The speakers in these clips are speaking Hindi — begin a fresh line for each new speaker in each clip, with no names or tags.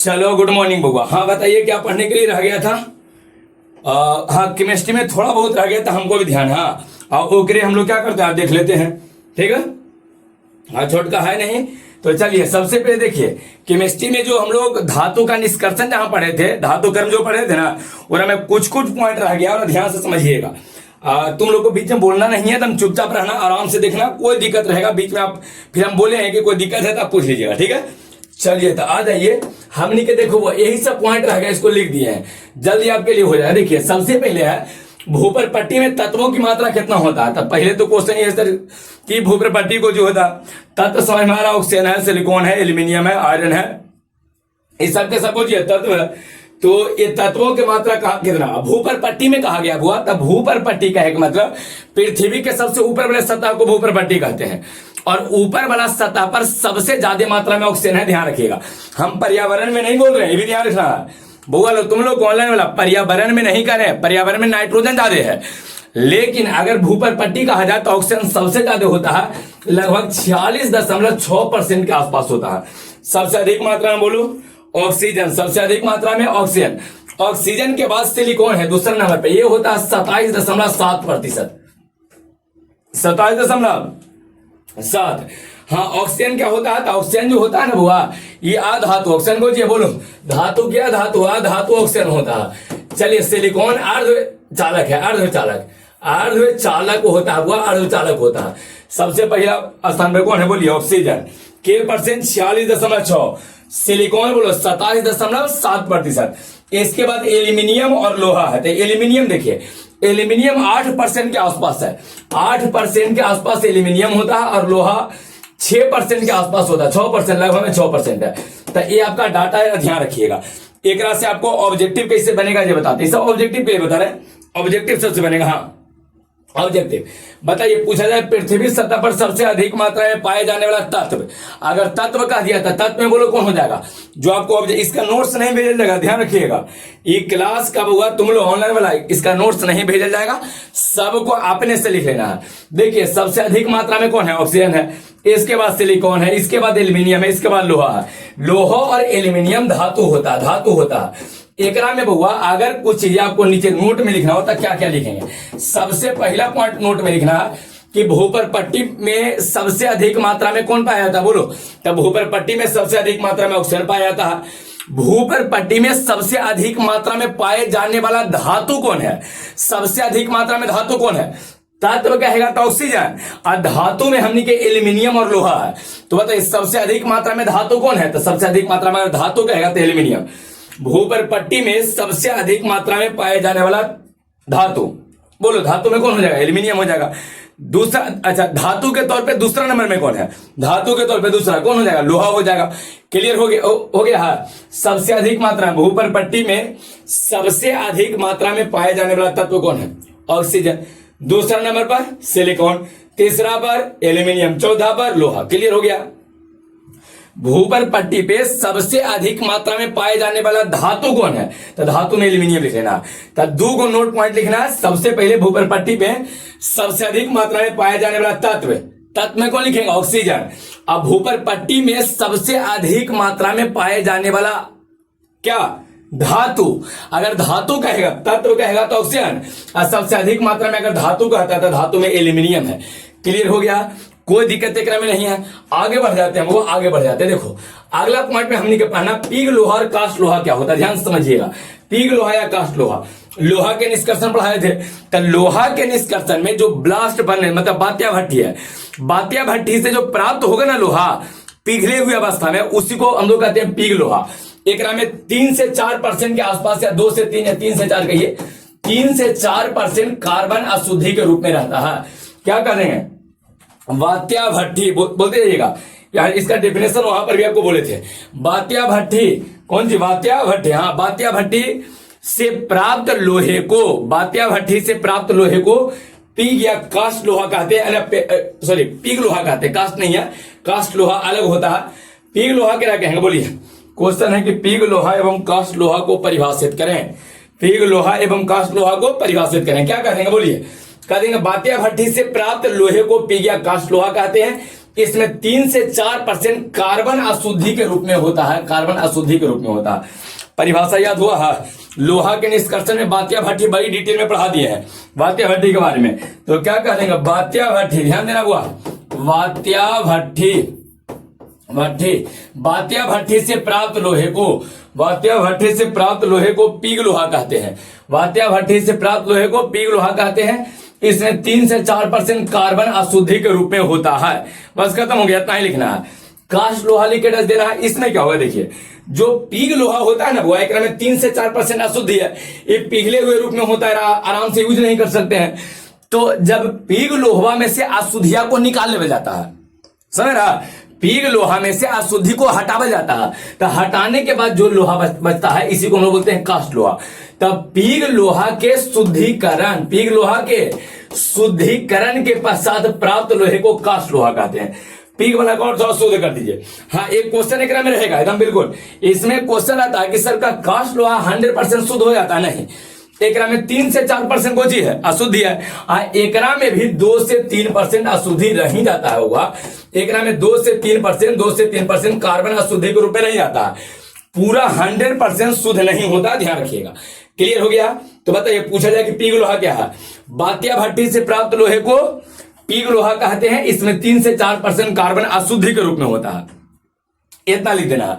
चलो गुड मॉर्निंग बउआ। हाँ बताइए क्या पढ़ने के लिए रह गया था? हाँ केमिस्ट्री में थोड़ा बहुत रह गया था, हमको भी ध्यान। हाँ और ओकरे हम लोग क्या करते हैं आप देख लेते हैं, ठीक है। हाँ छोटका है नहीं तो चलिए सबसे पहले देखिए केमिस्ट्री में जो हम लोग धातु का निष्कर्षण जहां पढ़े थे, धातु कर्म जो पढ़े थे ना, और हमें कुछ कुछ पॉइंट रह गया और ध्यान से समझिएगा। तुम लोग को बीच में बोलना नहीं है, तुम चुपचाप रहना, आराम से देखना, कोई दिक्कत रहेगा बीच में आप फिर हम बोले हैं कि कोई दिक्कत है तो आप पूछ लीजिएगा, ठीक है। चलिए तो आ जाइए, हमने के देखो वो यही सब पॉइंट रह गया, इसको लिख दिए हैं, जल्दी आपके लिए हो जाए। देखिए सबसे पहले है भूपर पट्टी में तत्वों की मात्रा कितना होता है। तब पहले तो क्वेश्चन ये सर कि भूपर पट्टी को जो होता तत्व समझ में आ रहा, ऑक्सीजन है, सिलिकॉन है, एल्यूमिनियम है, आयरन है, इस सब के सब कुछ ये तत्व है। तो ये तत्वों की मात्रा कहा कितना भूपर पट्टी में कहा गया हुआ, तब भूपर पट्टी का एक मतलब पृथ्वी के सबसे ऊपर वाले सतह को भूपर पट्टी कहते हैं, और ऊपर वाला सतह पर सबसे ज्यादा मात्रा में ऑक्सीजन है। ध्यान रखिएगा, हम पर्यावरण में नहीं बोल रहे हैं, ये भी ध्यान रखना है। बुआ लोग तुम लोग ऑनलाइन वाला पर्यावरण में नहीं करें, पर्यावरण में नाइट्रोजन ज्यादा है, लेकिन अगर भूपर पट्टी कहा जाए तो ऑक्सीजन सबसे ज्यादा होता है, लगभग 46.6% के आसपास होता है। सबसे अधिक मात्रा में बोलो ऑक्सीजन, सबसे अधिक मात्रा में ऑक्सीजन। ऑक्सीजन के बाद सिलिकॉन है दूसरे नंबर पे, ये होता है 27.7%। 27.7। हाँ ऑक्सीजन क्या होता है, तो ऑक्सीजन जो होता है ना बुआ, ये आधातु ऑक्सीजन को जी बोलो धातु क्या धातु आधातु ऑक्सीजन होता है। चलिए सिलिकॉन अर्धचालक है, अर्धचालक होता है, वह अर्धचालक होता है। सबसे पहला स्थान पर कौन है बोलिए ऑक्सीजन के परसेंट 46.6, सिलिकॉन बोलो 27.7%। इसके बाद एल्यूमिनियम और लोहा है, तो एल्यूमिनियम देखिए एल्यूमिनियम 8% के आसपास है, 8% के आसपास एल्यूमिनियम होता है, और लोहा 6% के आसपास होता है, 6% लगभग 6% है। तो ये आपका डाटा है, ध्यान रखिएगा। एक रात से आपको ऑब्जेक्टिव कैसे बनेगा ये बताते हैं, सब ऑब्जेक्टिव के लिए बता रहे हैं, ऑब्जेक्टिव सबसे बनेगा। हाँ ऑब्जेक्टिव बताइए, पूछा जाए पृथ्वी सतह पर सबसे अधिक मात्रा में पाए जाने वाला तत्व, अगर तत्व कह दिया था तत्व में बोलो कौन हो जाएगा जो आपको इसका नोट्स नहीं भेजा जाएगा, ध्यान रखिएगा। ये क्लास कब हुआ तुम लोग ऑनलाइन वाला, इसका नोट्स नहीं भेजा जाएगा, सबको अपने से लिख लेना है। देखिए सबसे अधिक मात्रा में कौन है ऑक्सीजन है, इसके बाद सिलिकॉन है, इसके बाद एल्यूमिनियम है, इसके बाद लोहा है। लोहा और एल्यूमिनियम धातु होता है। एकरा में बउआ अगर कुछ चीजें आपको नीचे नोट में लिखना होता क्या क्या लिखेंगे, सबसे पहला पॉइंट नोट में लिखना है कि भूपर पट्टी में सबसे अधिक मात्रा में कौन पाया जाता है बोलो, तब भूपर पट्टी में सबसे अधिक मात्रा में ऑक्सीजन पाया जाता है। भूपर पट्टी में सबसे अधिक मात्रा में पाए जाने वाला धातु कौन है, सबसे अधिक मात्रा में धातु कौन है, तत्व कहेगा तो ऑक्सीजन, और धातु में हमने के एल्यूमिनियम और लोहा है। तो बताइए सबसे अधिक मात्रा में धातु कौन है, तो सबसे अधिक मात्रा में धातु कहेगा तो एल्यूमिनियम। भूपर पट्टी में सबसे अधिक मात्रा में पाए जाने वाला धातु बोलो, धातु में कौन हो जाएगा, एल्यूमिनियम हो जाएगा। दूसरा अच्छा धातु के तौर पे दूसरा नंबर में कौन है, धातु के तौर पे दूसरा कौन हो जाएगा, लोहा हो जाएगा। क्लियर हो गया। हाँ सबसे अधिक मात्रा भूपर पट्टी में सबसे अधिक मात्रा में पाए जाने वाला तत्व कौन है, ऑक्सीजन। दूसरा नंबर पर सिलिकॉन, तीसरा पर एल्यूमिनियम, चौथा पर लोहा। क्लियर हो गया। भूपर पट्टी पे सबसे अधिक मात्रा में पाए जाने वाला धातु कौन है, तो धातु में एल्यूमिनियम लिख लेना। तो दो को नोट पॉइंट लिखना है, सबसे पहले भूपर पट्टी पे सबसे अधिक मात्रा में पाए जाने वाला तत्व में कौन लिखेंगे ऑक्सीजन। अब भूपर पट्टी में सबसे अधिक मात्रा में पाए जाने वाला क्या धातु, अगर धातु कहेगा तत्व कहेगा तो ऑक्सीजन, और सबसे अधिक मात्रा में अगर धातु कहता है तो धातु में एल्यूमिनियम है। क्लियर हो गया, कोई दिक्कत एकरा में नहीं है। आगे बढ़ जाते हैं, वो आगे बढ़ जाते हैं। देखो अगला पॉइंट में हमने के पढ़ना पीग लोहा और कास्ट लोहा क्या होता है, ध्यान से समझिएगा। पीग लोहा या कास्ट लोहा, लोहा के निष्कर्षण पढ़ाए थे, तो लोहा के निष्कर्षण में जो ब्लास्ट बने मतलब बात्या भट्टी है, बात्या भट्टी से जो प्राप्त होगा ना लोहा पिघले हुए अवस्था में, उसी को हम लोग कहते हैं पीग लोहा। एकरा में 3 से 4% के आसपास, या 2 से 3 या 3 से 4 कहिए, 3 से 4% कार्बन अशुद्धि के रूप में रहता है। क्या करेंगे बात्या भट्टी बोलते जाइएगा यार, इसका डेफिनेशन वहां पर भी आपको बोले थे। बात्या भट्टी कौन सी, बात्या भट्टी, हाँ बात्या भट्टी से प्राप्त लोहे को, बात्या भट्टी से प्राप्त लोहे को पीग या कास्ट लोहा कहते हैं। सॉरी पीग लोहा कहते हैं, कास्ट नहीं है, कास्ट लोहा अलग होता है। पीग लोहा क्या कहेंगे बोलिए, क्वेश्चन है कि पीग लोहा एवं कास्ट लोहा को परिभाषित करें, पीग लोहा एवं कास्ट लोहा को परिभाषित करें। क्या कहेंगे बोलिए, कह देंगे बात्या भट्टी से प्राप्त लोहे को पीग या कास्ट लोहा कहते हैं, इसमें 3 से 4% कार्बन अशुद्धि के रूप में होता है, कार्बन अशुद्धि के रूप में होता है। परिभाषा याद हुआ है। लोहा के निष्कर्षण में बात्या भट्टी बड़ी डिटेल में पढ़ा दिए हैं बात्या भट्टी के बारे में। तो क्या कह देंगे, बात्या भट्टी, ध्यान देना हुआ, बात्या भट्टी, बात्या भट्टी से प्राप्त लोहे को, बात्या भट्टी से प्राप्त लोहे को पीग लोहा कहते हैं। बात्या भट्टी से प्राप्त लोहे को पीग लोहा कहते हैं। इसमें 3 से 4% कार्बन अशुद्धि के रूप में होता है। बस खत्म हो गया, इतना ही लिखना है। कास्ट लोहा लिकेटस देना है। इसमें क्या होगा, देखिए जो पीग लोहा होता है ना वो एक में 3 से 4% अशुद्धि है, ये पिघले हुए रूप में होता है, आराम से यूज नहीं कर सकते हैं। तो जब पीग लोहा में से अशुद्धिया को निकाल लेवल जाता है, समझ रहा, पीग लोहा में से अशुद्धि को हटावा जाता है, तो हटाने के बाद जो लोहा बचता है इसी को हम लोग बोलते हैं कास्ट लोहा। तब पीग लोहा के शुद्धिकरण, पीग लोहा के शुद्धिकरण के पश्चात प्राप्त लोहे को कास्ट लोहा कहते हैं। पीग वाला को थोड़ा शुद्ध कर दीजिए। हाँ, एक क्वेश्चन एक में रहेगा एकदम बिल्कुल। इसमें क्वेश्चन आता है कि सर का कास्ट लोहा 100% शुद्ध हो जाता है? नहीं, एकरा में 3 से 4% को जी है, अशुद्धि है। एकरा में भी 2 से 3% अशुद्धि रह जाता है होगा। एकरा में 2 से 3% कार्बन अशुद्धि के रूप में नहीं आता है। पूरा 100% शुद्ध नहीं होता, ध्यान रखिएगा। क्लियर हो गया? तो बताइए, पूछा जाए कि पीग लोहा क्या है। बात्या भट्टी से प्राप्त लोहे को पीग लोहा कहते हैं। इसमें 3 से 4% कार्बन अशुद्धि के रूप में होता है। इतना लिख देना है।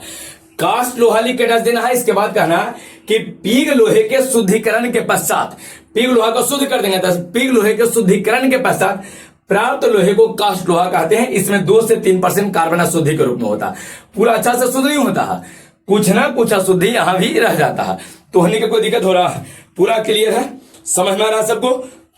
कास्ट लोहा लिकेटस देना है। इसके बाद कहना है कि पीग लोहे के शुद्धिकरण के पश्चात, पीग लोहा को शुद्ध कर देंगे तो पीग लोहे के शुद्धिकरण के पश्चात प्राप्त लोहे को कास्ट लोहा कहते हैं। इसमें 2 से 3% कार्बन अशुद्धि के रूप में होता है। पूरा अच्छा से शुद्ध नहीं होता है, कुछ ना कुछ अशुद्धि यहां भी रह जाता है। तो होने की कोई दिक्कत हो रहा है? पूरा क्लियर है, समझ में आ रहा सबको?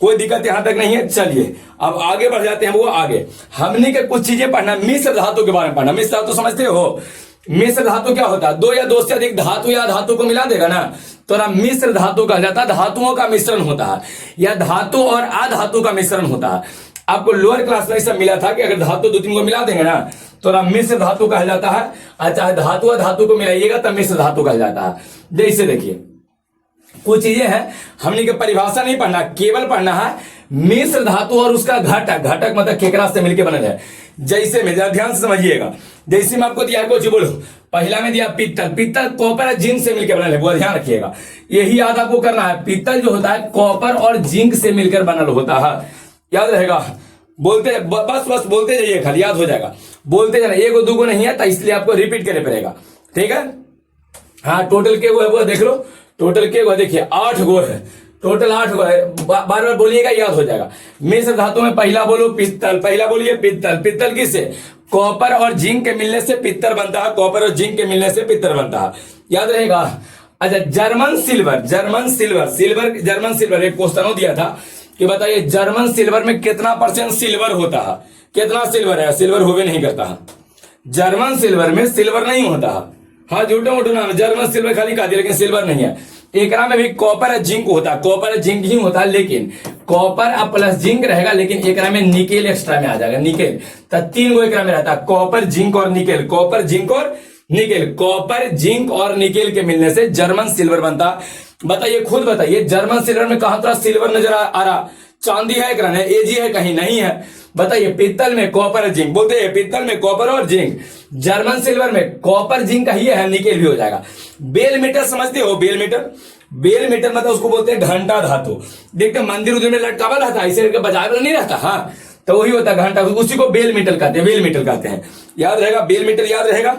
कोई दिक्कत यहां तक नहीं है। चलिए अब आगे बढ़ जाते हैं। वो आगे हमने के कुछ चीजें पढ़ना, मिश्र धातु के बारे में पढ़ना। मिश्र धातु समझते हो? मिश्र धातु क्या होता है? 2 या 2 से अधिक धातु या धातु को मिला देगा ना, तो मिश्र धातु कहा जाता है। धातुओं का मिश्रण होता है या धातु और अधातु का मिश्रण होता है। आपको लोअर क्लास में सब मिला था कि अगर धातु 2-3 को मिला देंगे ना तो मिश्र धातु कहा जाता है। अच्छा, धातु और धातु को मिलाइएगा तब मिश्र धातु कहा जाता है। जैसे देखिए कुछ चीजें हैं, हमने की परिभाषा नहीं पढ़ना, केवल पढ़ना है मिश्र धातु और उसका घटक। घटक मतलब केकरा से मिलकर बनल है। जैसे में ध्यान से समझिएगा, जैसे में आपको दिया कुछ बोलो, पहला में दिया पित्तल, पित्तल कॉपर और जिंक से मिलकर बनल है, वो ध्यान रखिएगा। यही याद आपको करना है, पित्तल जो होता है कॉपर और जिंक से मिलकर बनल होता है, याद रहेगा। बोलते बस बोलते जाइए, खाली याद हो जाएगा, बोलते जाना। 1 2 को नहीं है तो इसलिए आपको रिपीट करना पड़ेगा, ठीक है। हाँ, टोटल के वो देख लो, टोटल के वो देखिए 8 गो है, टोटल 8 गो है। बार बार बोलिएगा, याद हो जाएगा। मिश्र धातु में पहला बोलो पित्तल, पहला बोलिए पित्तल। पित्तल किससे? कॉपर और जिंक के मिलने से पित्तल बनता है, कॉपर और जिंक के मिलने से पित्तल बनता है, याद रहेगा। अच्छा, जर्मन सिल्वर, जर्मन सिल्वर एक क्वेश्चन दिया था कि बताइए जर्मन सिल्वर में कितना % सिल्वर होता है? कितना सिल्वर है? सिल्वर होवे नहीं करता है जर्मन सिल्वर में, सिल्वर नहीं होता है। हाँ, झूठे मोटो नाम, जर्मन सिल्वर खाली कहा दिया लेकिन सिल्वर नहीं है। एकरा में भी कॉपर और जिंक होता है, कॉपर और जिंक ही होता है, लेकिन कॉपर और प्लस जिंक रहेगा, लेकिन एकरा में निकेल एक्स्ट्रा में आ जाएगा, निकेल। तो 3 गो एकरा में रहता है, कॉपर जिंक और निकेल, कॉपर जिंक और निकेल। कॉपर जिंक और निकेल के मिलने से जर्मन सिल्वर बनता। बताइए, खुद बताइए, जर्मन सिल्वर में कहां तरह सिल्वर नजर आ रहा? चांदी है, एकरा है, एजी है, कहीं नहीं है। बताइए, पित्तल में कॉपर और जिंक, बोलते हैं पित्तल में कॉपर और जिंक। जर्मन सिल्वर में कॉपर जिंक का ही है, निकेल भी हो जाएगा। बेल मीटर समझते हो? बेल मीटर, बेल मीटर मतलब उसको बोलते हैं घंटा धातु। देखते मंदिर उधर में लटकावा रहता है, इसे बाजार में नहीं रहता, हाँ, तो वही होता है घंटा, उसी को बेल मीटर कहते हैं, बेल मीटर कहते हैं, याद रहेगा। बेल मीटर याद रहेगा।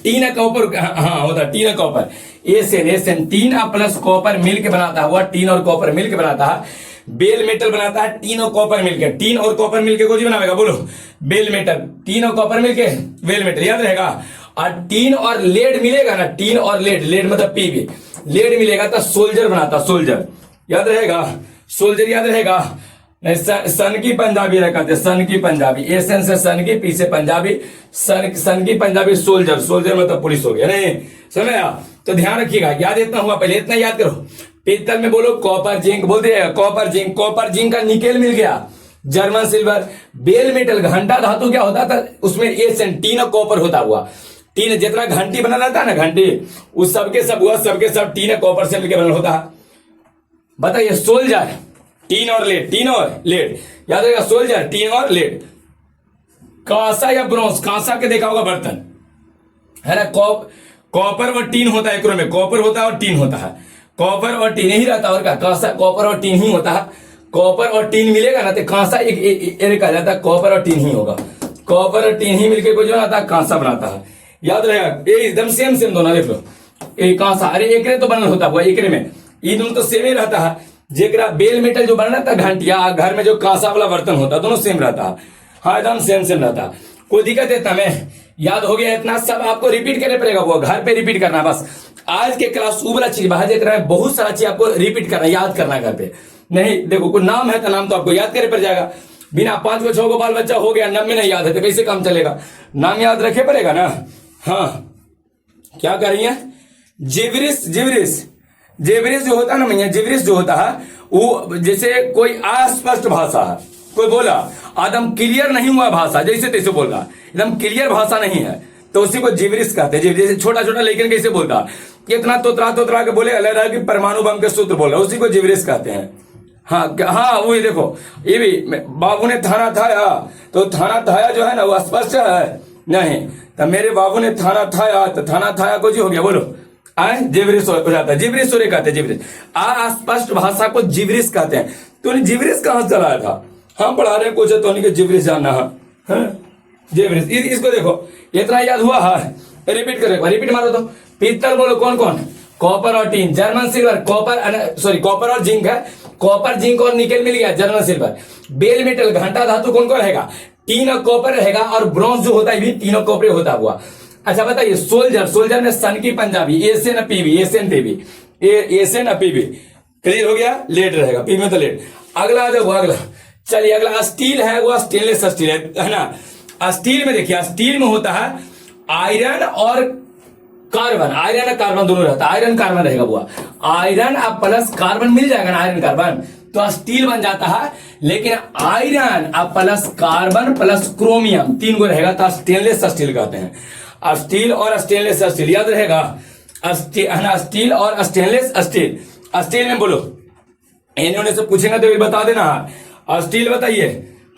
टीन कॉपर, हाँ होता है tin copper, SN tin plus copper मिल के बनाता है, वह टीन और कॉपर मिल के बनाता है। बेल मेटल बनाता है टीन और कॉपर मिलकर, टीन और कॉपर मिलकर कुछ बनाएगा, बोलो बेल मेटल। टीन और कॉपर मिलके बेल मेटल, याद रहेगा। और टीन और लेड मिलेगा ना, टीन और लेड, लेड मतलब पीवी, लेड मिलेगा तो सोल्जर बनाता, सोल्जर, याद रहेगा। सोल्जर याद रहेगा। सन की पंजाबी रखते, सन की पंजाबी, एसन से सन की, पी से पंजाबी, सन की पंजाबी सोल्जर, सोल्जर मतलब पुलिस हो गया, नहीं समझ? तो ध्यान रखिएगा, याद इतना हुआ, पहले इतना याद करो। पित्तल में बोलो कॉपर जिंक, बोलते हैं कॉपर जिंक, कॉपर जिंक का निकेल मिल गया, जर्मन सिल्वर। बेल मेटल घंटा धातु क्या होता था? उसमें एसन टीन और कॉपर होता हुआ, टीन जितना घंटी बना रहता है ना, घंटी, उस सबके सब हुआ, सबके सब टीन और कॉपर से मिलकर बना होता है। बताइए, सोल्जर टीन और लेड, टीन और लेड, याद रहेगा, सोल्जर टीन और लेड। कांसा या ब्रॉन्ज, कांसा के देखा होगा बर्तन, है ना। कॉपर और टीन होता है, एकरो में कॉपर होता है और टीन होता है, कॉपर और टीन ही रहता है, और क्या कांसा कॉपर और टीन ही होता है। कॉपर और टीन मिलेगा ना तो कांसा एक कहा जाता है, कॉपर और टीन ही होगा, कॉपर और टीन ही मिलकर जो आता है कांसा बनाता है, याद रहेगा। ये एकदम सेम सेम दोनों देख लो, एक कांसा, अरे एकरे तो बनल होता है एकरे में, ये दोनों तो सेम ही रहता है। जेकरा बेल मेटल जो बनना था घंटिया, घर में जो कांसा वाला बर्तन होता है, दोनों सेम रहता है, हाँ एकदम सेम सेम रहता है। कोई दिक्कत है तमें याद हो गया इतना, सब आपको रिपीट करना पड़ेगा, वो घर पे रिपीट करना बस। आज के क्लास उ वाला चीज बाहर देख रहा है, बहुत सारा चीज आपको रिपीट करना, याद करना घर पे। नहीं देखो कोई नाम है तो नाम तो आपको याद करे पड़ जाएगा, बिना 5 को 6 को बाल बच्चा हो गया, नाम में नहीं याद है तो कैसे काम चलेगा, नाम याद रखे पड़ेगा ना। हाँ क्या कर रही है, जिब्रिस, जिब्रिस, जिब्रिस जो होता है ना भैया, जिब्रिस जो होता है वो जैसे कोई अस्पष्ट भाषा है, कोई बोला एकदम क्लियर नहीं हुआ भाषा, जैसे तैसे बोल रहा, एकदम क्लियर भाषा नहीं है तो उसी को जिब्रिस कहते हैं। जैसे छोटा छोटा लेकिन कैसे बोलता, इतना तोतरा के बोले अलग अलग परमाणु बम के सूत्र बोल रहा, उसी को जिब्रिस कहते हैं। हाँ हाँ वही देखो, ये भी बाबू ने थाना थाया, तो थाना थाया जो है ना वो स्पष्ट है नहीं, तो मेरे बाबू ने थाना थाया, तो थाना थाया को जी हो गया, बोलो आए जिब्रिस हो जाता है, जिब्रिस सूर्य कहते हैं, जिब्रिस अस्पष्ट भाषा को जिब्रिस कहते हैं। तो जिब्रिस कहां से चलाया था, हम पढ़ा रहे कुछ तो नहीं कि जिब्रिस जानना है, जिब्रिस। इसको देखो इतना याद हुआ है, रिपीट करो, रिपीट मारो तो। पीतल बोलो कौन कौन, कॉपर और tin, German silver, copper sorry copper और जिंक है, कॉपर जिंक और निकल मिल गया, जर्मन सिल्वर। बेल मेटल घंटा धातु कौन कौन रहेगा, टीन और कॉपर रहेगा, और ब्रॉन्ज जो होता है भी तीन और कॉपर होता हुआ। अच्छा बताइए सोल्जर, सोल्जर में सन की Punjabi, SN PB, SN PB, SN PB, clear हो गया, लेड रहेगा, पी में तो लेड। अगला देखो, अगला चलिए, अगला स्टील है, वो स्टेनलेस स्टील है ना। स्टील में देखिए, स्टील में होता है आयरन और कार्बन, आयरन और कार्बन दोनों रहता है, आयरन कार्बन रहेगा, वो आयरन अब प्लस कार्बन मिल जाएगा ना, आयरन कार्बन तो स्टील बन जाता है। लेकिन आयरन अब प्लस कार्बन प्लस क्रोमियम तीन को रहेगा तो स्टेनलेस स्टील कहते हैं। स्टील और स्टेनलेस स्टील याद रहेगा, स्टील और स्टेनलेस स्टील। स्टील में बोलो, इन्होंने से पूछेंगे तो बता देना, स्टील बताइए।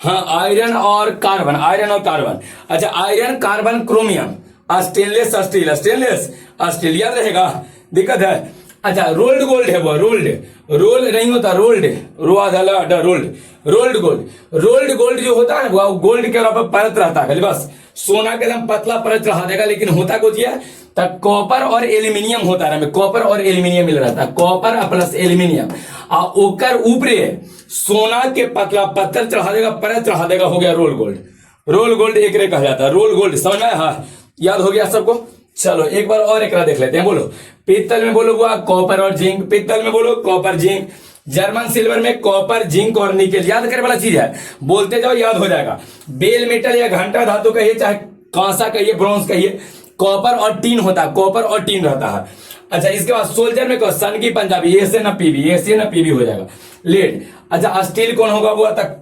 हाँ आयरन और कार्बन, आयरन और कार्बन। अच्छा iron carbon chromium, stainless steel, stainless steel याद रहेगा, दिक्कत है। अच्छा रोल्ड गोल्ड है, वो रोल्ड, रोल नहीं होता, rolled, rolled, rolled gold, rolled gold जो होता है ना वो गोल्ड के ऊपर परत रहता है, बस सोना के एकदम पतला परत रहा देगा, लेकिन होता कुछ है तब कॉपर और एल्यूमिनियम होता है, कॉपर और एल्यूमिनियम मिल रहा था, कॉपर प्लस एल्यूमिनियम, और ओकर ऊपरे सोना के पतला पत्थर चढ़ा देगा, परत चढ़ा देगा, हो गया रोल गोल्ड। रोल गोल्ड एक रे कहा जाता है, रोल गोल्ड, समझ में हाँ याद हो गया सबको। चलो एक बार और एक देख लेते हैं, बोलो पीतल में बोलो हुआ कॉपर और जिंक, पीतल में बोलो कॉपर जिंक, जर्मन सिल्वर में कॉपर जिंक और निकेल, याद करने वाला चीज है, बोलते जाओ याद हो जाएगा। बेल मेटल या घंटा धातु कहिए चाहे कांसा कहिए ब्रॉन्ज कहिए, कॉपर और टीन होता है, कॉपर और टीन रहता है। अच्छा इसके बाद सोल्जर में कहो सन की पंजाबी, एसएन ना पीबी, एसएन ना पीबी हो जाएगा, लेड। अच्छा स्टील कौन होगा वो तक,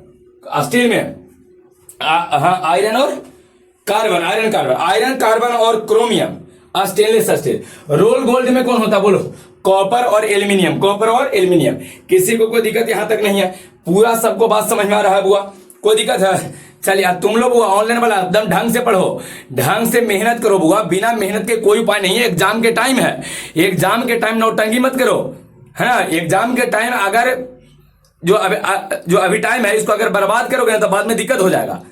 स्टील में हाँ आयरन और carbon, iron carbon, iron carbon और chromium, stainless steel. Roll gold में कौन होता बोलो, कॉपर और एल्यूमिनियम, कॉपर और एल्यूमिनियम। किसी को कोई दिक्कत यहां तक नहीं है, पूरा सबको बात समझ में आ रहा है बुआ, कोई दिक्कत है। चलिए तुम लोग बुआ ऑनलाइन वाला एकदम ढंग से पढ़ो, ढंग से मेहनत करो बुआ, बिना मेहनत के कोई उपाय नहीं है। एग्जाम के टाइम है, एग्जाम के टाइम नौटंकी मत करो, है ना। एग्जाम के टाइम अगर जो अभी टाइम है इसको अगर बर्बाद करोगे ना तो बाद में दिक्कत हो जाएगा।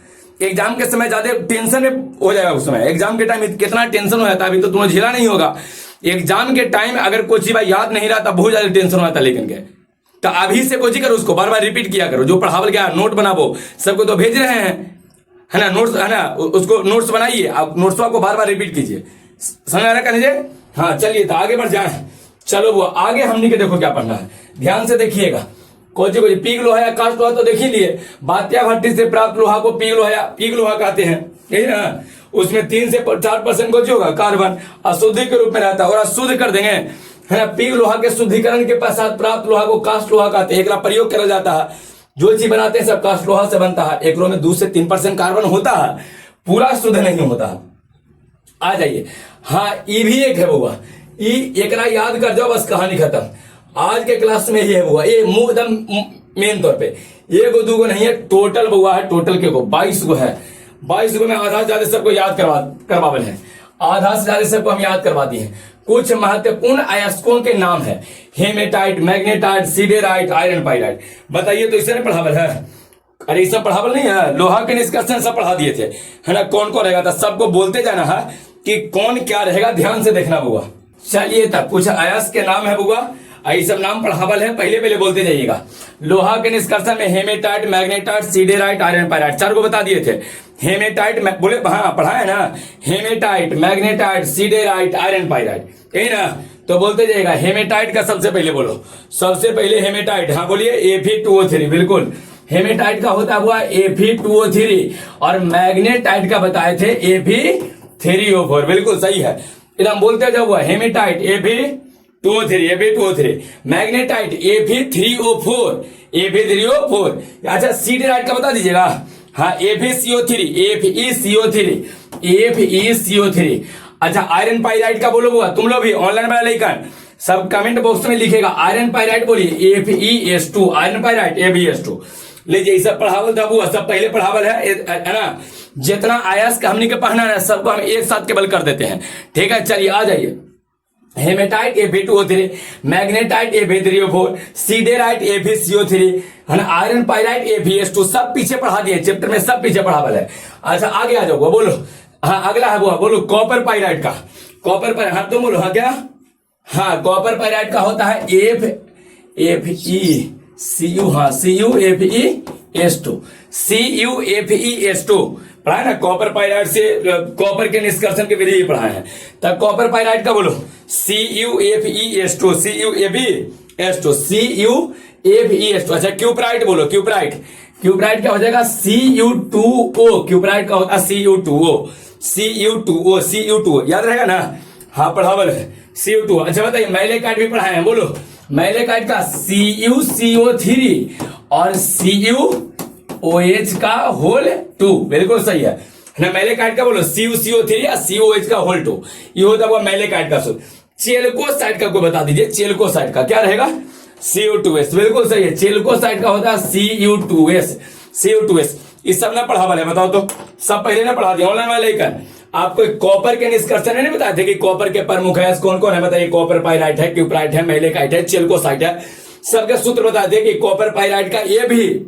एग्जाम के समय ज्यादा टेंशन में हो जाएगा, उस समय एग्जाम के टाइम कितना टेंशन हो जाता है, अभी तो तुम्हें झेला नहीं होगा। एग्जाम के टाइम अगर कोई चीज याद नहीं रहा बहुत ज्यादा टेंशन होता है, लेकिन के तो अभी से कोई करो, उसको बार बार रिपीट किया करो, जो पढ़ावल गया नोट बनाओ, सबको तो भेज रहे हैं है ना नोट्स, है ना, उसको नोट्स बनाइए, आप नोट्स को बार बार रिपीट कीजिए, समझ आ रहा है। हाँ चलिए तो आगे बढ़ जाए, चलो वो आगे हमने के देखो क्या पढ़ना है, ध्यान से देखिएगा। कोची पीग लोहा या कास्ट लोहा तो देख ही लिए, बात्या भट्टी से प्राप्त लोहा को पीग लोहा कहते हैं, यही ना। उसमें 3 से 4% को जो होगा कार्बन अशुद्धि के रूप में रहता है, और अशुद्ध कर देंगे, है ना। पीग लोहा के शुद्धिकरण के पश्चात प्राप्त लोहा को कास्ट लोहा कहते हैं, एकरा प्रयोग करा जाता है। जो चीज बनाते हैं सब कास्ट लोहा से बनता है, एकरो में 2 से 3% कार्बन होता है, पूरा शुद्ध नहीं होता है। आ जाइए, हाँ ये भी एक है बुआ, एकरा याद कर जाओ, बस कहानी खत्म। आज के क्लास में ये हुआ, ये मुंह एकदम मेन तौर पे 1 2 नहीं है, टोटल बुआ है, टोटल के को 22 गो है। 22 रुपए में आधा से ज्यादा सबको याद करवावल है, आधा से ज्यादा सबको हम याद करवा दिए हैं। कुछ महत्वपूर्ण अयस्कों के नाम है, hematite, magnetite, siderite, iron pyrite. बताइए तो इसे नहीं पढ़ावल है? अरे ये सब पढ़ावल नहीं है, लोहा के निष्कर्षण सब पढ़ा दिए थे, है ना। कौन कौन रहेगा, तो सबको बोलते जाना है कि कौन क्या रहेगा, ध्यान से देखना बुआ। चलिए तब कुछ अयस्क के नाम है बुआ, ये सब नाम पढ़ावल है, पहले पहले बोलते जाइएगा। लोहा के निष्कर्षण में hematite, magnetite, siderite, iron pyrite, चार को बता दिए थे। हेमेटाइट बोले, हाँ पढ़ा है ना, hematite, magnetite, siderite, iron pyrite, यही ना। तो बोलते जाइएगा। हेमेटाइट का सबसे पहले बोलो, सबसे पहले हेमेटाइट, हाँ बोलिए Fe2O3, बिल्कुल। हेमेटाइट का होता हुआ Fe2O3 और मैग्नेटाइट का बताए थे Fe3O4, बिल्कुल सही है, एकदम बोलते जाओ। हेमेटाइट Fe2O3, मैग्नेटाइट Fe3O4, अच्छा सीडेराइट का बता दीजिएगा, हाँ Fe CO3, अच्छा आयरन पाइराइट का बोलो बुआ, तुम लोग भी ऑनलाइन वाला लेकर सब कमेंट बॉक्स में लिखेगा आयरन पाइराइट बोलिए, FeS2, आयरन पाइराइट FeS2। लीजिए सब पढ़ावल था बुआ, सब पहले पढ़ावल है ना। जितना अयस्क हमने के पढ़ना है सबको हम एक साथ केवल कर देते हैं, ठीक है। चलिए आ जाइए। Haematite Fe2O3, magnetite Fe3O4, siderite FeCO3, है ना, आयरन पाइराइट FeS2, सब पीछे पढ़ा दिए चैप्टर में, सब पीछे पढ़ावल है। अच्छा आगे आ जाओ बोलो, हाँ अगला है बुआ, बोलो कॉपर पाइराइट का, कॉपर पाइराइट, हाँ तुम बोलो, हाँ क्या, हाँ कॉपर पाइराइट का होता है FeCu, हाँ CuFeS2 पढ़ा है ना। कॉपर पाइराइट से कॉपर के निष्कर्षण की विधि पढ़ाए हैं। तब कॉपर पाइराइट का बोलो CuFeS2, अच्छा क्यूपराइट बोलो, क्यूपराइट क्या हो जाएगा, Cu2O, क्यूपराइट का होता है Cu2O, याद रहेगा ना, हाँ पढ़ावल है Cu2। अच्छा बताइए मैलेकाइट भी पढ़ाए हैं, बोलो मैलेकाइट का CuCO3 और CuOH का होल 2, बिल्कुल सही है ना। मैलेकाइट का बोलो CuCO3 या COH का होल 2, ये होता हुआ मैलेकाइट का सूत्र। चेल्कोसाइट का को बता दीजिए, चेल्कोसाइट का क्या रहेगा, Cu2S, बिल्कुल सही है। चेल्कोसाइट का होता है Cu2S। इस सब ना पढ़ावल है, बताओ तो, सब पहले ना पढ़ा दिया ऑनलाइन वाले लेकर। आपको कॉपर के निष्कर्षण नहीं बताए थे कि कॉपर के प्रमुख है कौन कौन है, बताइए। कॉपर पाइराइट है, क्यूपराइट है, मैलेकाइट है, चेल्कोसाइट है, सबके सूत्र बताए थे कि कॉपर पाइराइट का ये भी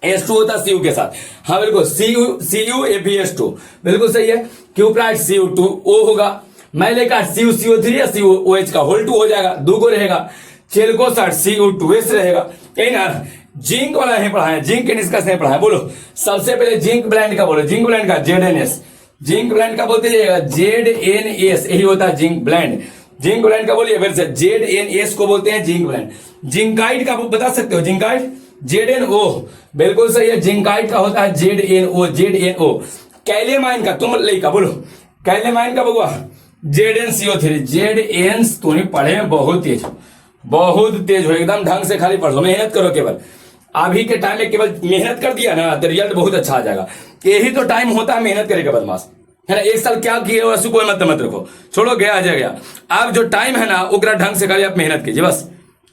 S2 होता Cu के साथ, हाँ बिल्कुल CuFeS2, बिल्कुल सही है। क्यूपराइट Cu2O होगा, मैलेकाइट CuCO3 या COH का होल 2 हो जाएगा, 2 को रहेगा। चेल्कोसाइट Cu2S रहेगा, यही ना। जिंक वाला नहीं पढ़ा है, जिंक के निष्कर्ष नहीं पढ़ा है, बोलो सबसे पहले जिंक ब्लेंड का बोलो, जिंक ब्लेंड का ZNS, जिंक ब्लेंड का बोलते जाइएगा ZNS, यही होता है जिंक ब्लेंड। जिंक ब्लेंड का बोलिए फिर से, ZNS को बोलते हैं जिंक ब्लेंड। जिंकाइट का बता सकते हो, जिंकाइट ZNO, बिल्कुल सही है। जिंकाइट का होता है ZNO। कैलेमाइन का तुम लेका बोलो, कैलेमाइन का बउआ ZnCO3, ZN तो नहीं पढ़े में बहुत तेज हो, एकदम ढंग से खाली पढ़ लो, मेहनत करो केवल। अभी के टाइम में केवल मेहनत कर दिया ना तो रिजल्ट बहुत अच्छा आ जाएगा। यही तो टाइम होता है मेहनत करे का बदमाश, है ना। एक साल क्या किए वैसे कोई मत रखो, छोड़ो गया आ जाएगा। अब जो टाइम है ना उकरा ढंग से खाली आप मेहनत कीजिए बस।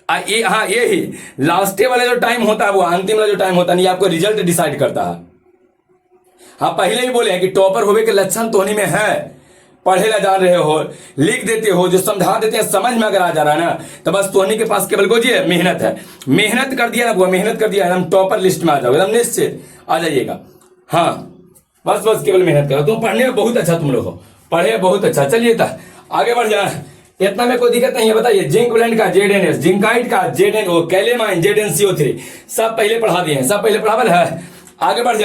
हाँ यही लास्ट वाला जो टाइम होता है, वो अंतिम वाला जो टाइम होता है नहीं, आपको रिजल्ट डिसाइड करता है। हाँ पहले ही बोले हैं कि टॉपर होने के लक्षण तोहनी में है, पढ़े ला जान रहे हो, लिख देते हो, जो समझा देते हैं समझ में अगर आ जा रहा है ना तो बस तोहनी के पास केवल गोजी है, मेहनत है। मेहनत कर दिया ना बुआ, मेहनत कर दिया, एकदम टॉपर लिस्ट में आ जाओ, एकदम निश्चित आ जाइएगा। हाँ बस केवल मेहनत करो, तुम पढ़ने में बहुत अच्छा, तुम लोग हो पढ़े बहुत अच्छा। चलिए आगे बढ़ जाए, इतना में कोई दिक्कत नहीं है। बताइए जिंक ब्लेंड का ZNS, जिंकाइट का ZNO, कैलेमाइन ZnCO3, सब पहले पढ़ा दिए हैं, सब पहले पढ़ावल है। आगे बढ़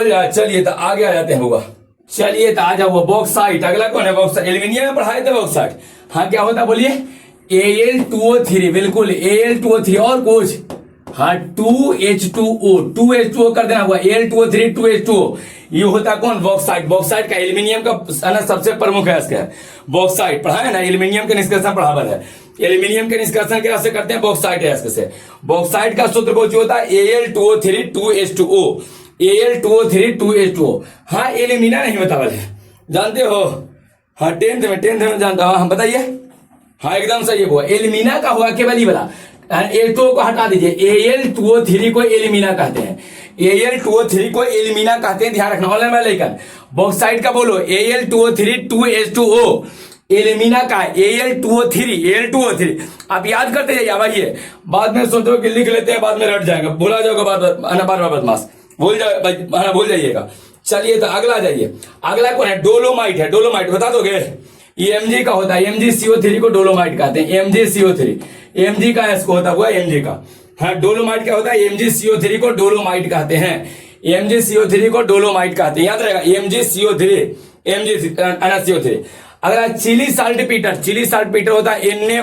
जाए, चलिए आगे आ जाते हैं बुआ। चलिए आ जाओ बॉक्साइट, अगला कौन है बॉक्साइट, एल्यूमिनियम में पढ़ाए थे बॉक्साइट। हाँ क्या होता बोलिए Al2O3, बिल्कुल Al2O3 और कुछ, हाँ 2H2O कर देना हुआ, Al2O3 2H2O, ये होता कौन, बॉक्साइट। बॉक्साइट का एल्यूमिनियम का सबसे प्रमुख है इसका, बॉक्साइट पढ़ा है ना। एल्यूमिनियम के निष्कर्षण पढ़ावल है, एल्यूमिनियम के निष्कर्षण कैसे करते हैं, बॉक्साइट है इसके। बॉक्साइट का सूत्र बहुत होता है Al2O3 2H2O, Al2O3 2H2O। हाँ एल्यूमिना नहीं बतावल है, जानते हो, हाँ टेंथ में जानता हूँ, हम बताइए। हाँ एकदम सही है वो, एल्यूमिना का हुआ केवल ही वाला, Al2O को हटा दीजिए, Al2O3 को एल्यूमिना कहते हैं। Al2O3 को एल्यूमिना कहते हैं, ध्यान रखना। ऑनलाइन में लेकर बॉक्साइट का बोलो Al2O3 2H2O, एल्यूमिना का Al2O3 आप याद करते जाइए। भाई ये बाद में सोचो कि लिख लेते हैं, बाद में रट जाएगा, भूला जाओगे बार बदमाश, भूल जाइएगा। चलिए तो अगला जाइए। अगला कौन है? डोलोमाइट है। डोलोमाइट बता दोगे? Mg का होता है, MgCO3 को डोलोमाइट कहते हैं। MgCO3 Mg का इसको होता हुआ Mg का। हाँ, डोलोमाइट क्या होता है? MgCO3 को डोलोमाइट कहते हैं। MgCO3 को डोलोमाइट कहते हैं, याद रहेगा। MgCO3 अगला Chile saltpetre. Chile saltpetre होता है Na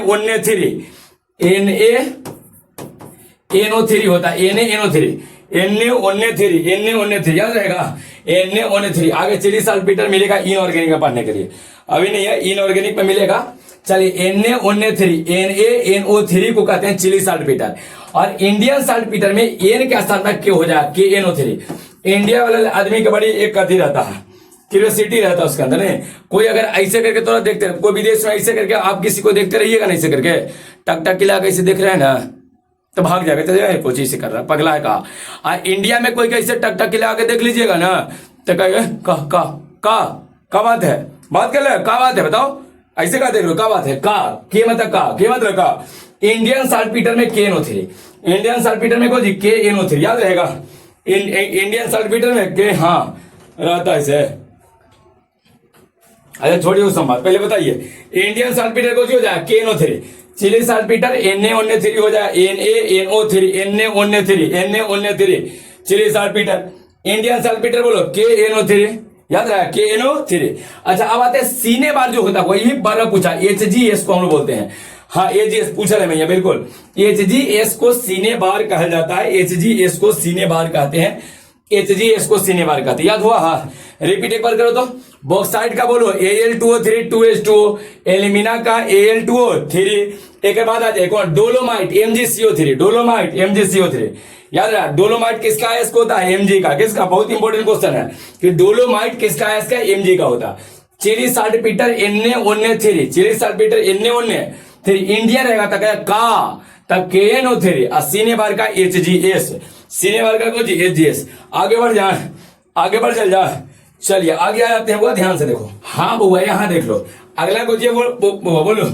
NaNO3 होता है, NaNO3 Na याद रहेगा। Na आगे चिली साल्ट पीटर मिलेगा इनऑर्गेनिक में पढ़ने के लिए, अभी नहीं है, इनऑर्गेनिक में मिलेगा। चलिए NaNO3 को कहते हैं चिली साल्ट पीटर। और इंडियन साल्ट पीटर में एन के स्थान पर के हो जाए KNO3। इंडिया वाले आदमी के बड़ी एक कथी रहता है, क्यूरियोसिटी रहता है उसके अंदर। नहीं, कोई अगर ऐसे करके थोड़ा देखते, कोई विदेश में ऐसे करके आप किसी को देखते रहिएगा ना, ऐसे करके टक टक किला कैसे देख रहे हैं ना, तो भाग जाएगा, चलिए कोची से कर रहा है, पगला है कहा। और इंडिया में कोई कैसे टक टक किला के देख लीजिएगा ना, तो कहेगा का बात है, बात कर ले, का बात है बताओ, ऐसे का देख लो, का बात है, के मतलब का। इंडियन साल्ट पीटर में KNO3, इंडियन साल्ट पीटर में को जी KNO3 याद रहेगा। इंडियन साल्ट पीटर में के हाँ रहता है। अच्छा छोड़िए उस बात, पहले बताइए इंडियन साल्ट पीटर को जो हो जाए KNO3। Chilli saltpetre Na हो जाए Na Chile saltpetre. Indian saltpetre बोलो KNO3 याद रहा KNO3। अच्छा अब आते हैं सीने बार जो होता है, वही बार पूछा HGS को हम लोग बोलते हैं। हाँ HGS पूछा है भैया, बिल्कुल HGS को सीने बार कहा जाता है। HGS को सीने बार कहते हैं, HGS को सीने बार कहते हैं, याद हुआ। हाँ रिपीट एक बार करो तो। बॉक्साइट का बोलो Al2O3 2H2O, एल्यूमिना का Al2O3। एक बाद आ जाए कौन? डोलोमाइट MgCO3, डोलोमाइट MgCO3 याद रहा। डोलोमाइट किसका है? इसको होता है Mg का। किसका? बहुत इंपॉर्टेंट क्वेश्चन है कि डोलोमाइट किसका है? इसका Mg का होता है। Chile saltpetre Na, Chile saltpetre Na, India रहेगा तब KNO3 और सीने बार का HGS, सीने बार का कुछ HGS। आगे बढ़ चल जा। चलिए आगे आ जाते हैं, वो ध्यान से देखो। हाँ बुआ यहाँ देख लो, अगला कुछ बोलो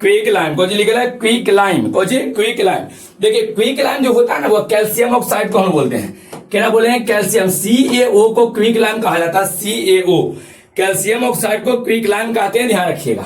क्विक लाइम। कुछ लिखा है क्विक लाइम, क्विक लाइम। देखिए क्विक लाइम जो होता है ना, वो कैल्शियम ऑक्साइड को हम बोलते हैं। क्या बोले हैं? कैल्शियम, CaO को क्विक लाइम कहा जाता है। CaO कैल्शियम ऑक्साइड को क्विक लाइम कहते हैं, ध्यान रखिएगा।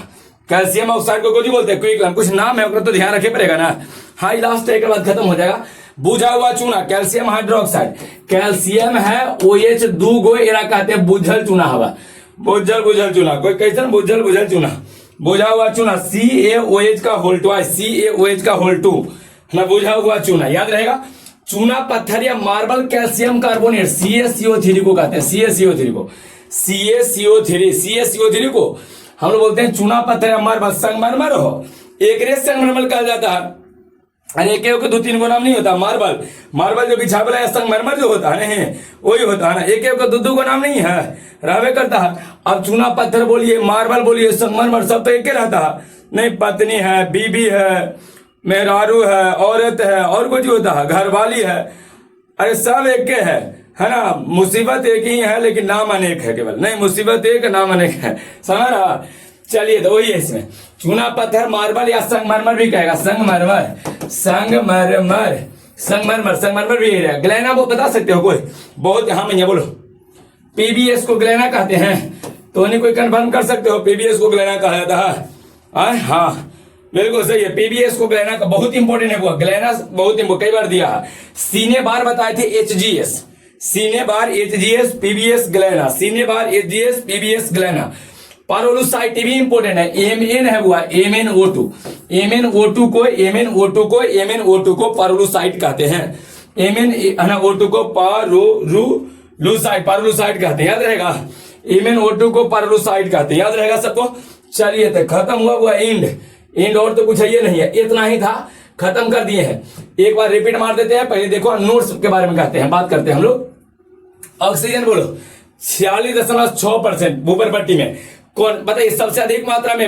कैल्शियम ऑक्साइड को कुछ बोलते हैं क्विक लाइम, कुछ नाम है तो ध्यान रखे पड़ेगा ना। हाँ लास्ट एक बाद खत्म हो जाएगा। बुझा हुआ चूना कैल्शियम हाइड्रोक्साइड, कैल्शियम है OH 2 गो एरा कहते हैं बुझल चूना हवा, बुझल चूना। कोई कैसे बुझल चूना, बुझा हुआ चूना CaOH का होल 2, CaOH का होल 2 ना, बुझा हुआ चूना याद रहेगा। चूना पत्थर या मार्बल कैल्शियम कार्बोनेट CaCO3 को कहते हैं, CaCO3 को हम लोग बोलते हैं चूना पत्थर या मार्बल। संगमरमर हो एक संगमरमर कहा जाता है, अरे एक के 2-3 गो नाम नहीं होता। मार्बल जो बिछावला है संगमरमर जो होता है नहीं, वही होता है ना, एक के 2-2 गो नाम नहीं है, रहबे करता है। अब चूना पत्थर बोलिए, मार्बल बोलिए, संगमरमर सब तो एक रहता है नहीं। पत्नी है, बीबी है, मेहरारू है, औरत है, और कुछ होता है, घरवाली है, अरे सब एक है ना। मुसीबत एक ही है लेकिन नाम अनेक है, केवल नहीं, मुसीबत एक नाम अनेक है, समझ रहा। चलिए तो वही है इसमें चूना पत्थर, मार्बल या संगमरमर भी कहेगा, संगमरमर भी है। ग्लेना वो बता सकते हो कोई? बहुत हाँ भैया बोलो। PBS को ग्लेना कहते हैं, तो नहीं कोई कंफर्म कर सकते हो? PBS को ग्लेना कहा जाता है। हाँ बिल्कुल सही है, PBS को ग्लेना का बहुत इंपॉर्टेंट है वो, ग्लेना बहुत कई बार दिया है। सीने बार बताए थे HGS, सीने बार HGS PBS ग्लेना, सीने बार HGS PBS ग्लेना। पारोलुसाइट भी इंपॉर्टेंट है, Mn है हुआ MnO2 को पारोलुसाइट कहते हैं। MnO2 को पारोलुसाइट कहते हैं, याद रहेगा। MnO2 को पारोलुसाइट कहते हैं, याद रहेगा सबको। चलिए तो खत्म हुआ एंड और तो कुछ है ये नहीं है, इतना ही था, खत्म कर दिए हैं। एक बार रिपीट मार देते हैं, पहले देखो नोट्स के बारे में कहते हैं, बात करते हैं हम लोग। ऑक्सीजन बोलो 46.6% ऊपर पट्टी में। कौन बताइए सबसे अधिक मात्रा में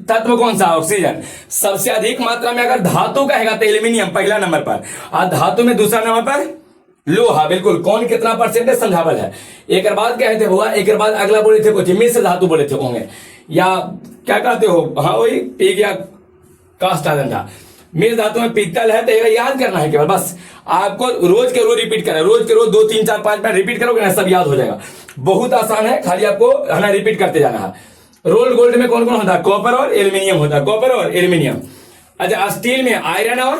तत्व कौन सा? ऑक्सीजन। सबसे अधिक मात्रा में अगर धातु कहेगा तो एल्यूमिनियम पहला नंबर पर, और धातु में दूसरा नंबर पर लोहा, बिल्कुल। कौन कितना परसेंट है समझावल है। एक बाद क्या थे बुआ, एक बाद अगला बोले थे कुछ मिश्र धातु बोले थे होंगे, या क्या कहते हो, हाँ वही पीग या कास्ट आयरन था। मिश्र धातु में पीतल है, तो ये याद करना है केवल, बस आपको रोज के रोज रिपीट करना है, रोज के रोज 2 3 4 5 मिनट रिपीट करोगे ना, सब याद हो जाएगा। बहुत आसान है, खाली आपको है ना रिपीट करते जाना है। रोल्ड गोल्ड में कौन कौन होता है, कॉपर और एल्यूमिनियम होता है, कॉपर और एल्यूमिनियम। अच्छा, स्टील में आयरन और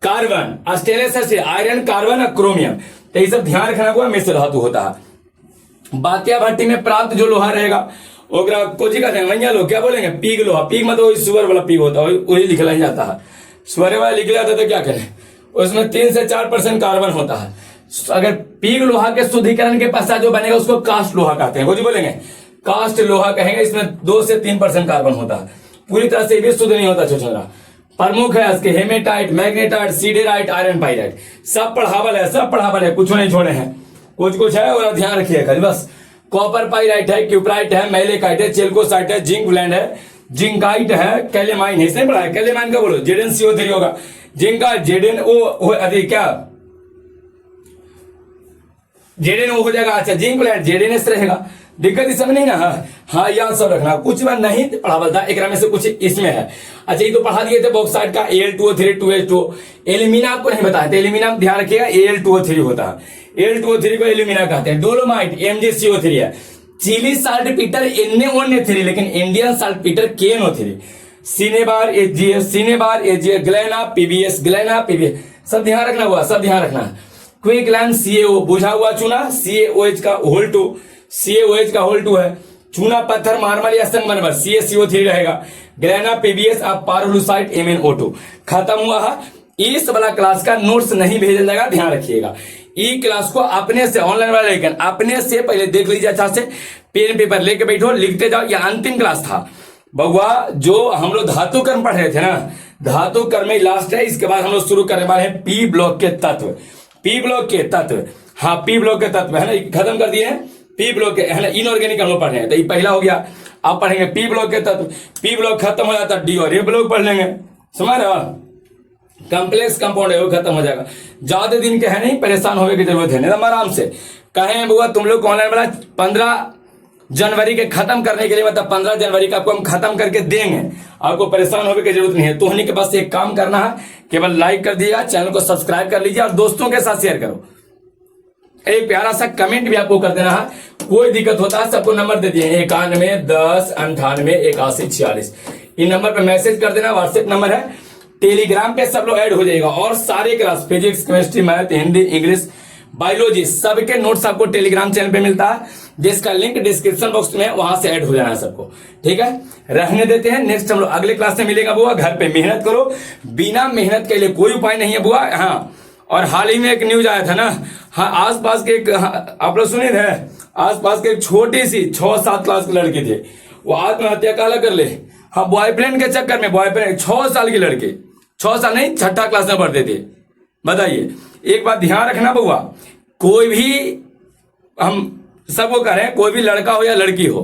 कार्बन, स्टेनलेस से आयरन, कार्बन और क्रोमियम, तो ये सब ध्यान रखना हुआ मिश्र धातु होता है। बात्या भट्टी में प्राप्त जो लोहा रहेगा ओकरा कोची का वैया लोग क्या बोलेंगे, पीग लोहा। पीग मतलब वही सुअर वाला पीग होता है, वही लिखला ही जाता है। सुअर वाला लिख जाता है तो क्या करें, उसमें 3 से 4% कार्बन होता है। अगर पीग लोहा के शुद्धिकरण के पश्चात जो बनेगा उसको कास्ट लोहा कहते हैं, कोची बोलेंगे कास्ट लोहा कहेंगे। इसमें 2 से 3% कार्बन होता है, पूरी तरह से भी शुद्ध नहीं होता छोटा। प्रमुख है इसके hematite, magnetite, siderite, iron pyrite, सब पढ़ावल है, सब पढ़ावल है, कुछ नहीं छोड़े हैं, कुछ है और ध्यान रखिए खाली बस। कॉपर पाइराइट है, क्यूपराइट है, मैलेकाइट है, चेल्कोसाइट है, जिंक ब्लेंड है, जिंकाइट है, कैलेमाइन है, इसने पढ़ा है। कैलेमाइन का बोलो ZnCO3 होगा, जिंका ZnO अधिक क्या ZnO हो जाएगा। अच्छा, जिंक ब्लेंड ZnS रहेगा, दिक्कत इस समय नहीं ना। हाँ याद सब रखना, कुछ बार नहीं पढ़ावल था, एक में से कुछ इसमें है। अच्छा, ये तो पढ़ा दिए थे बॉक्साइड का Al2O3 2H2। एल्यूमिना आपको नहीं बताया, तो एल्यूमिना ध्यान रखिएगा Al2O3 होता है, Al2O3 को एल्यूमिना कहते हैं। डोलोमाइट MgCO3 है। चिली साल्ट पीटर NaONO3, लेकिन Indian salt Peter KNO3। Cinnabar AgS, cinnabar AgS, ग्लेना PbS, ग्लेना PbS, सब ध्यान रखना हुआ, सब ध्यान रखना। क्विक लैंड CaO, बुझा हुआ चूना CaOH का होल 2, CaOH का होल 2 है। चूना पत्थर मार्बल या संगमरमर CaCO3 रहेगा। ग्लेना PbS आप पारोलुसाइट MnO2। खत्म हुआ है। इस वाला क्लास का नोट्स नहीं भेजा जाएगा, ध्यान रखिएगा। ई क्लास को अपने से ऑनलाइन वाला लेकर अपने से पहले देख लीजिए, अच्छा से पेन पेपर लेके बैठो, लिखते जाओ। यह अंतिम क्लास था बउआ, जो हम लोग धातु कर्म पढ़ रहे थे ना, धातु कर्म में लास्ट है। इसके बाद हम लोग शुरू करने वाले हैं पी ब्लॉक के तत्व, पी ब्लॉक के तत्व। हाँ, पी ब्लॉक के तत्व है ना, खत्म कर दिए हैं। पी ब्लॉक के है ना, इनऑर्गेनिक हम लोग पढ़ रहे हैं, तो ये पहला हो गया। अब पढ़ेंगे पी ब्लॉक के तत्व। पी ब्लॉक खत्म हो जाता है, डी और ए ब्लॉक पढ़ लेंगे, समझ रहे हो। कॉम्प्लेक्स कंपाउंड है वो खत्म हो जाएगा। ज्यादा दिन के है नहीं, परेशान होने की जरूरत है नहीं, एकदम आराम से कहें बुआ तुम लोग ऑनलाइन वाला 15 जनवरी के खत्म करने के लिए, मतलब 15 जनवरी का आपको हम खत्म करके देंगे, आपको परेशान होने की जरूरत नहीं है। तो होने के पास एक काम करना है, केवल लाइक कर दिएगा, चैनल को सब्सक्राइब कर लीजिए और दोस्तों के साथ शेयर करो। एक प्यारा सा कमेंट भी आपको कर देना है। कोई दिक्कत होता है सबको नंबर दे दिए 91 10 98 81 46, इन नंबर पर मैसेज कर देना, व्हाट्सएप नंबर है। टेलीग्राम पे सब लोग ऐड हो जाएगा और सारे class physics, chemistry, math, Hindi, English, biology सबके नोट्स आपको टेलीग्राम चैनल पे मिलता है, जिसका लिंक डिस्क्रिप्शन बॉक्स में है, वहां से ऐड हो जाना है सबको, ठीक है। रहने देते हैं, नेक्स्ट हम लोग अगले क्लास में मिलेगा बुआ। घर पे मेहनत करो, बिना मेहनत के लिए कोई उपाय नहीं है बुआ। हाँ, और हाल ही में एक न्यूज आया था ना, हाँ आसपास के आप लोग सुने थे, आसपास के एक छोटी सी 6-7 क्लास की लड़की थी, वो आत्महत्या काला कर ले। हाँ, बॉयफ्रेंड के चक्कर में, बॉयफ्रेंड 6 साल की लड़की, 6 साल नहीं 6ठा क्लास में पढ़ते थे। बताइए, एक बात ध्यान रखना बउआ, कोई भी हम सबको कह रहे हैं, कोई भी लड़का हो या लड़की हो,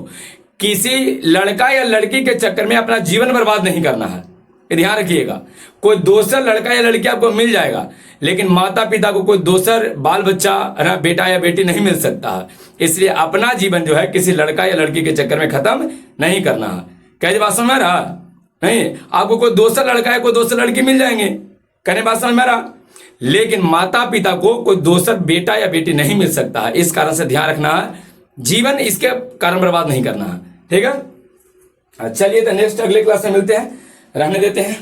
किसी लड़का या लड़की के चक्कर में अपना जीवन बर्बाद नहीं करना है, ये ध्यान रखिएगा। कोई दूसरा लड़का या लड़की आपको मिल जाएगा, लेकिन माता पिता को कोई दूसर बाल बच्चा ना बेटा या बेटी नहीं मिल सकता है। इसलिए अपना जीवन जो है किसी लड़का या लड़की के चक्कर में खत्म नहीं करना है। कैसे बात समझ में रहा? नहीं, आपको कोई दूसरा लड़का या कोई दूसरी लड़की मिल जाएंगे, कहने बात समझ में रहा, लेकिन माता पिता को कोई दूसर बेटा या बेटी नहीं मिल सकता है। इस कारण से ध्यान रखना है, जीवन इसके कारण बर्बाद नहीं करना है, ठीक है। चलिए तो नेक्स्ट अगले क्लास में मिलते हैं, रहने देते हैं।